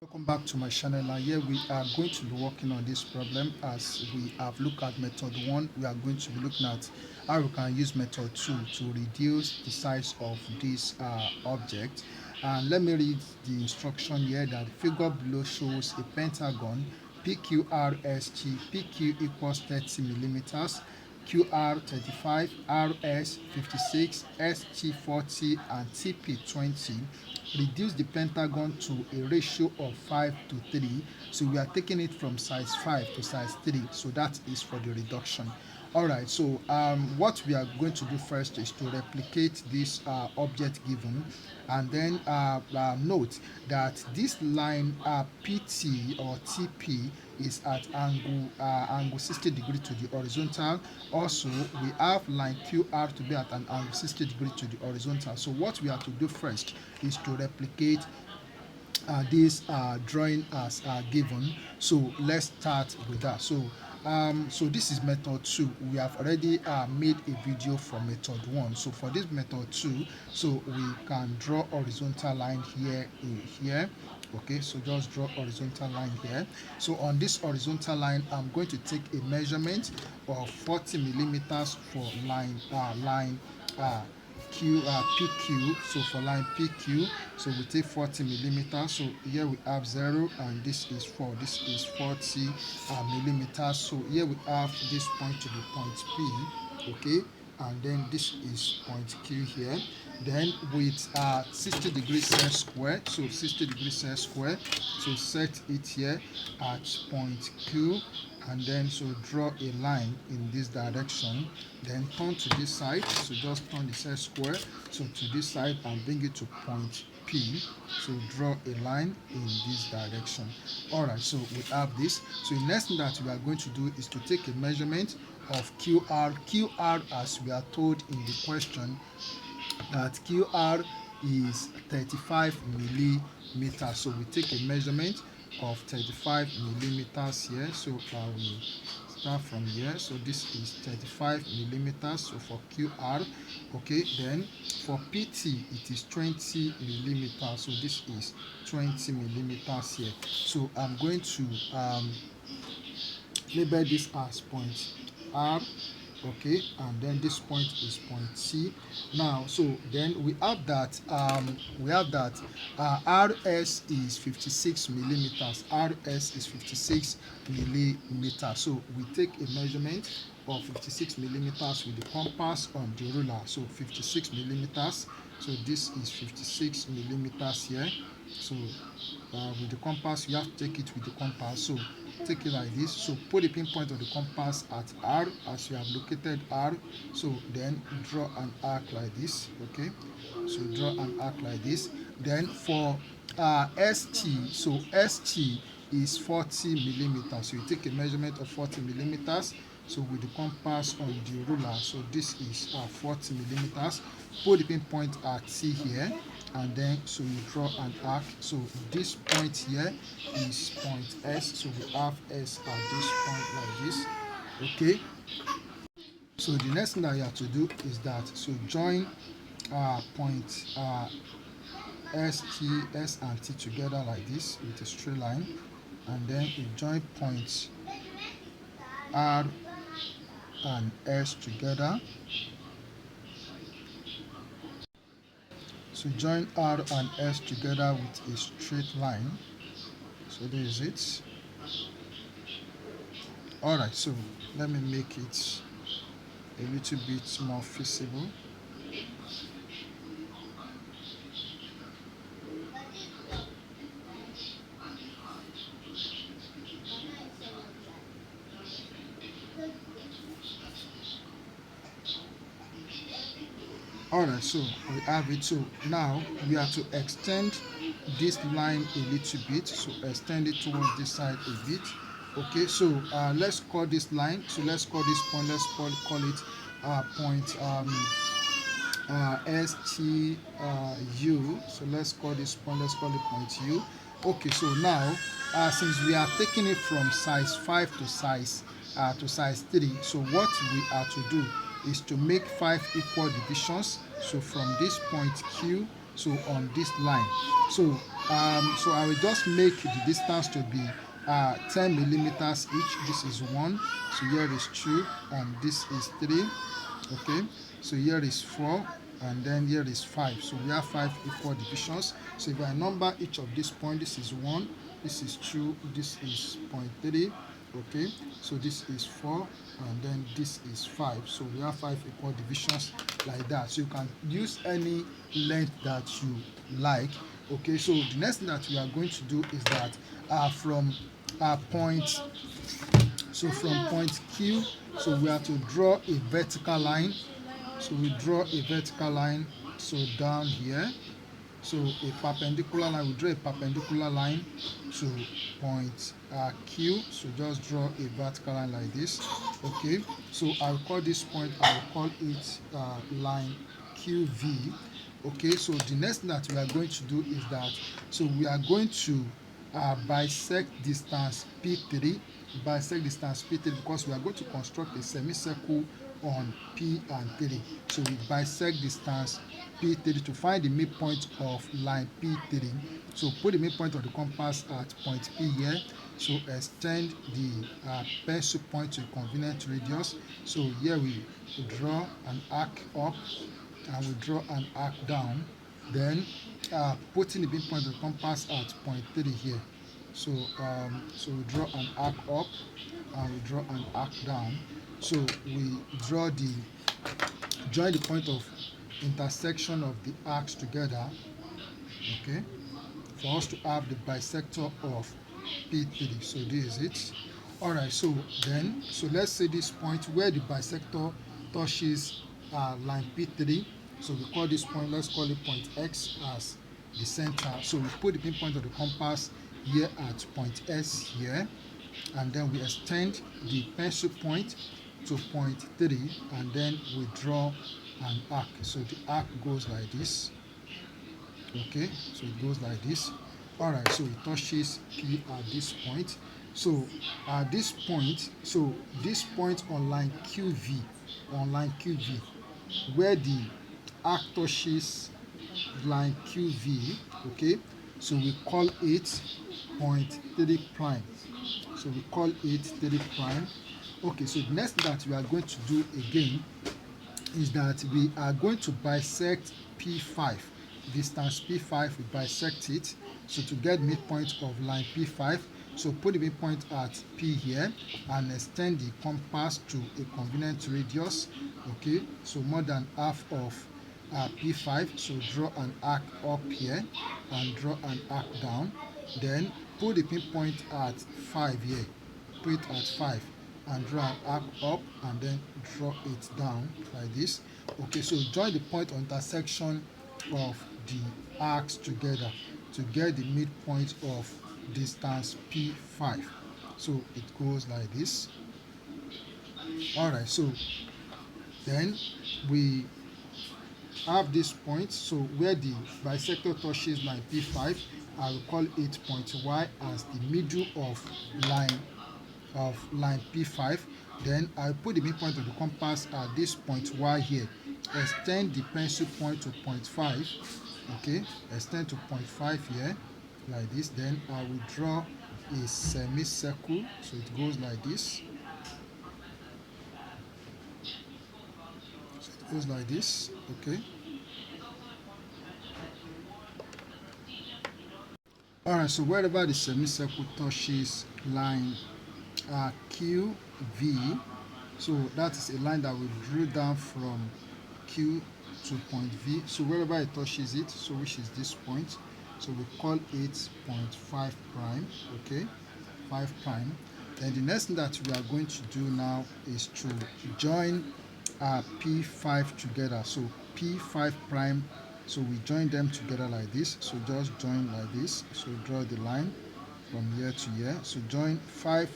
Welcome back to my channel. And here we are going to be working on this problem. As we have looked at method 1, we are going to be looking at how we can use method 2 to reduce the size of this object. And let me read the instruction here. That the figure below shows a pentagon PQRST. PQ equals 30 millimeters, QR 35, RS 56, ST 40, and TP 20. Reduce the pentagon to a ratio of 5 to 3. So we are taking it from size 5 to size 3. So that is for the reduction. Alright, so what we are going to do first is to replicate this object given, and then note that this line PT or TP is at angle 60 degree to the horizontal. Also, we have line QR to be at an angle 60 degree to the horizontal. So what we have to do first is to replicate this drawing as given. So let's start with that. So this is method 2. We have already made a video for method 1. So for this method 2, so we can draw horizontal line here. Okay, so just draw horizontal line here. So on this horizontal line, I'm going to take a measurement of 40 millimeters for line PQ. So for line PQ, so we take 40 millimeters. So here we have 0, and this is 4. This is 40 millimeters. So here we have this point to be point P. Okay, and then this is point Q here. Then with 60 degrees set square, so 60 degrees set square, so set it here at point Q, and then so draw a line in this direction. Then turn to this side, so just turn the set square so to this side and bring it to point P. So draw a line in this direction. Alright, so we have this. So the next thing that we are going to do is to take a measurement of QR. QR, as we are told in the question, that QR is 35 millimeters. So we take a measurement of 35 millimeters here. So we start from here. So this is 35 millimeters. So for QR, okay, then for PT it is 20 millimeters. So this is 20 millimeters here. So I'm going to label this as point R. Okay, and then this point is point C. Now, so then we have that RS is 56 millimeters. RS is 56 millimeters. So we take a measurement of 56 millimeters with the compass on the ruler. So 56 millimeters. So this is 56 millimeters here. So with the compass, you have to take it with the compass. So take it like this. So put the pinpoint of the compass at R as you have located R. So then draw an arc like this. Okay, so draw an arc like this. Then for ST, so ST is 40 millimeters. So you take a measurement of 40 millimeters. So with the compass on the ruler, so this is 40 millimeters. Put the pinpoint at C here, and then so you draw an arc. So this point here is point S. So we have S at this point like this. Okay. So the next thing that you have to do is that so join point S, T, S and T together like this with a straight line, and then you join points R and S together. So join R and S together with a straight line. So this is it. Alright, so let me make it a little bit more feasible. Alright, so we have it. So now we have to extend this line a little bit. So extend it towards this side a bit. Okay, so let's call this line. So let's call this point. Let's call it point STU. So let's call this point. Let's call it point U. Okay, so now since we are taking it from size 5 to size 3, so what we are to do is to make 5 equal divisions. So from this point Q, so on this line. So so I will just make the distance to be 10 millimeters each. This is 1, so here is 2, and this is 3. Okay, so here is 4, and then here is 5. So we have 5 equal divisions. So if I number each of these points, this is 1, this is 2, this is point 3. Okay, so this is 4, and then this is 5. So we have 5 equal divisions like that. So you can use any length that you like. Okay, so the next thing that we are going to do is that from point so from point Q, so we have to draw a vertical line. So we draw a vertical line, so down here. So a perpendicular line, we draw a perpendicular line to point Q. So just draw a vertical line like this. Okay, so I'll call this point, I'll call it line QV. Okay, so the next thing that we are going to do is that, so we are going to bisect distance P3, because we are going to construct a semicircle on P and 3. So we bisect distance P3 to find the midpoint of line P3. So put the midpoint of the compass at point P here. So extend the pencil point to a convenient radius. So here we draw an arc up, and we draw an arc down. Then putting the midpoint of the compass at point 3 here. So so we draw an arc up, and we draw an arc down. So we draw the join the point of intersection of the arcs together. Okay, for us to have the bisector of P3. So this is it. All right, so then, so let's say this point where the bisector touches line P3. So we call this point, let's call it point X as the center. So we put the pinpoint of the compass here at point S here, and then we extend the pencil point to point 3, and then we draw an arc. So the arc goes like this. Okay, so it goes like this. All right, so it touches P at this point. So at this point, so this point on line QV, where the arc touches line QV, okay, so we call it point 3 prime. So we call it 3 prime. Okay, so the next thing that we are going to do again is that we are going to bisect P5. Distance P5, we bisect it. So to get midpoint of line P5, so put the midpoint at P here and extend the compass to a convenient radius. Okay, so more than half of P5. So draw an arc up here and draw an arc down. Then put the pinpoint at 5 here. Put it at 5 and draw an arc up, and then draw it down like this. Okay, so join the point of intersection of the arcs together to get the midpoint of distance P5. So it goes like this. All right, so then we have this point, so where the bisector touches line P5, I will call it point Y as the middle of line P5. Then I put the midpoint of the compass at this point Y here. Extend the pencil point to point 5. Okay, extend to point 5 here like this. Then I will draw a semicircle, so it goes like this. So it goes like this. Okay. Alright, so wherever the semicircle touches line QV, so that is a line that we drew down from Q to point V. So wherever it touches it, so which is this point, so we call it point 5 prime. Okay, 5 prime. Then the next thing that we are going to do now is to join P5 together. So P5 prime, so we join them together like this. So just join like this. So draw the line from here to here. So join 5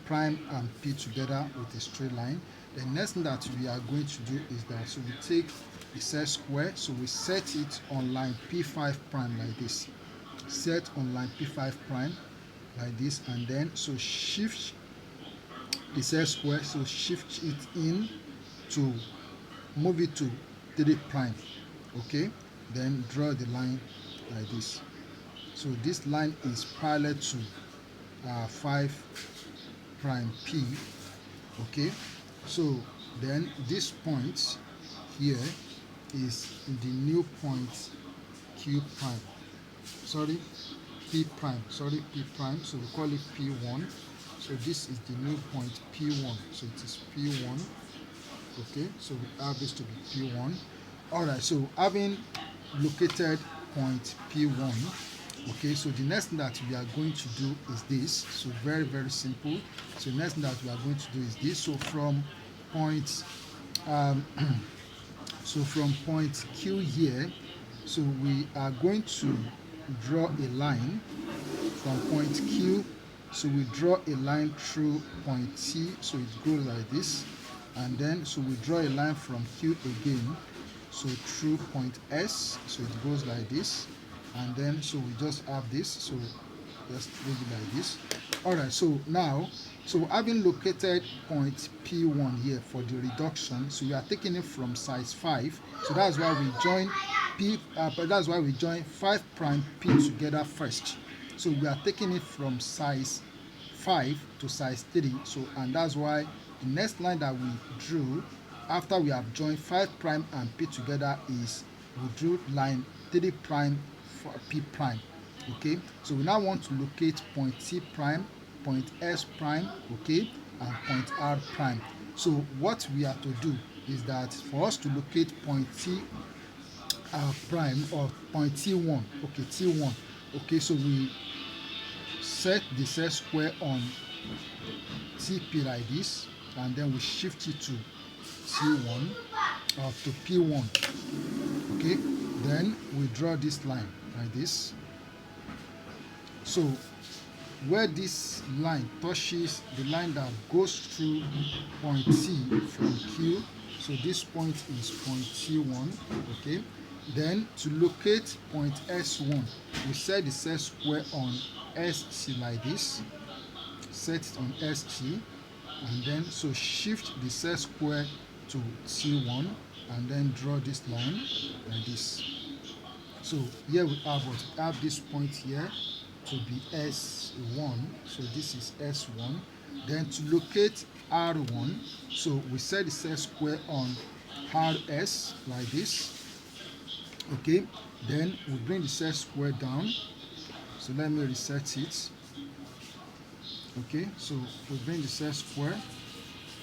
prime and P together with a straight line. The next thing that we are going to do is that, so we take the set square, so we set it on line P5 prime like this. Set on line P5 prime like this, and then so shift the set square, so shift it in to move it to 3 prime. Okay, then draw the line like this. So this line is parallel to 5 prime P. Okay, so then this point here is the new point Q prime, sorry, P prime, P prime, so we call it P1. So this is the new point P1, so it is P1. Okay, so we have this to be P1. All right, so having located point P1, okay, so the next thing that we are going to do is this. So very, very simple. So the next thing that we are going to do is this. So from point so from point Q here, so we are going to draw a line from point Q. So we draw a line through point T, so it goes like this, and then so we draw a line from Q again, so through point S, so it goes like this, and then so we just have this, so just leave it like this. All right, so now, so having located point P1 here for the reduction, so we are taking it from size 5, so that's why we join that's why we join 5 prime P together first. So we are taking it from size 5 to size 3, so, and that's why the next line that we drew after we have joined 5 prime and P together is we drew line 3 prime for P prime. Okay, so we now want to locate point T prime, point S prime, okay, and point R prime. So what we have to do is that for us to locate point T prime, or point T1, okay, T1, okay, so we set the set square on TP like this, and then we shift it to T1 or to P1. Okay, then we draw this line like this. So where this line touches the line that goes through point T from Q, so this point is point T1. Okay, then to locate point S1, we set the set square on ST like this, set it on ST, and then so shift the set square to T1, and then draw this line like this. So here we have what? We have this point here to be S1, so this is S1. Then to locate R1, so we set the set square on RS like this. Okay, then we bring the set square down, so let me reset it. Okay, so we bring the set square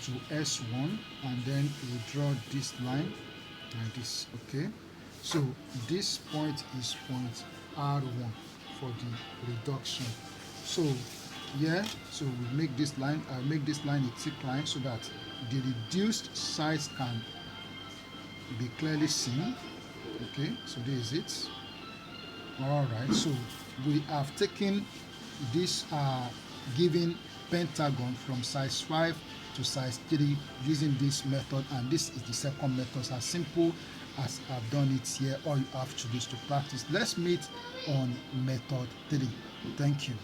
to S1, and then we draw this line like this. Okay, so this point is point R1 for the reduction. So yeah, so we make this line, I'll make this line a thick line so that the reduced size can be clearly seen. Okay, so this is it. All right, so we have taken this given pentagon from size 5 to size 3 using this method, and this is the second method. It's as simple as I've done it here. All you have to do is to practice. Let's meet on method 3. Thank you.